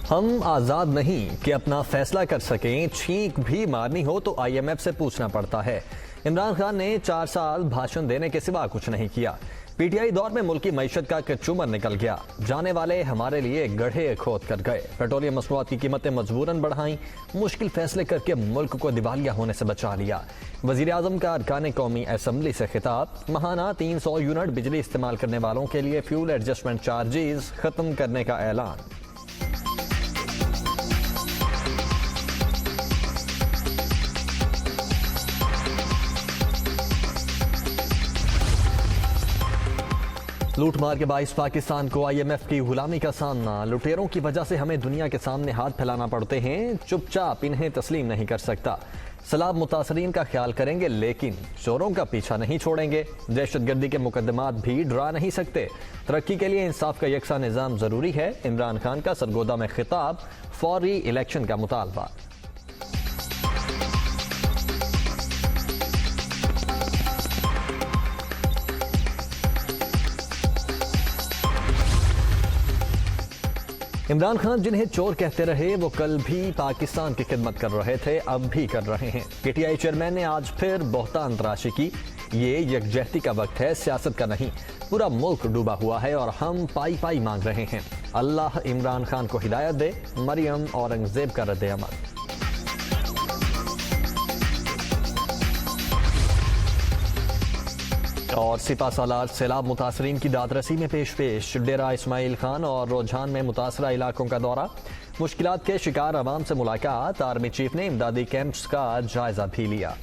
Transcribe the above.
हम आज़ाद नहीं कि अपना फैसला कर सकें, छींक भी मारनी हो तो IMF से पूछना पड़ता है। इमरान खान ने 4 साल भाषण देने के सिवा कुछ नहीं किया। PTI दौर में मुल्क की मईशत का कचूमर निकल गया। जाने वाले हमारे लिए गड्ढे खोद कर गए। पेट्रोलियम मसनूआत की कीमतें मजबूरन बढ़ाई, मुश्किल फैसले करके मुल्क को दिवालिया होने से बचा लिया। वजीर आजम का अरकान कौमी असम्बली से खिताब, माहाना 300 यूनिट बिजली इस्तेमाल करने वालों के लिए फ्यूल एडजस्टमेंट चार्जेस खत्म करने का ऐलान। लूट मार के बाइस पाकिस्तान को IMF की गुलामी का सामना। लुटेरों की वजह से हमें दुनिया के सामने हाथ फैलाना पड़ते हैं, चुपचाप इन्हें तस्लीम नहीं कर सकता। सैलाब मुतासरीन का ख्याल करेंगे लेकिन चोरों का पीछा नहीं छोड़ेंगे। दहशतगर्दी के मुकदमात भी डरा नहीं सकते। तरक्की के लिए इंसाफ का यकसा निज़ाम जरूरी है। इमरान खान का सरगोदा में खिताब, फौरी इलेक्शन का मुतालबा। इमरान खान जिन्हें चोर कहते रहे वो कल भी पाकिस्तान की खिदमत कर रहे थे, अब भी कर रहे हैं। PTI चेयरमैन ने आज फिर बहतान तराशी की। ये यकजहती का वक्त है, सियासत का नहीं। पूरा मुल्क डूबा हुआ है और हम पाई पाई मांग रहे हैं। अल्लाह इमरान खान को हिदायत दे। मरियम औरंगजेब का रद्द अमल। और सिपा सालार सैलाब मुतासरीन की दादरसी में पेश डेरा इस्माइल खान और रोजान में मुतासरा इलाकों का दौरा। मुश्किलात के शिकार अवाम से मुलाकात। आर्मी चीफ ने इमदादी कैंप्स का जायजा भी लिया।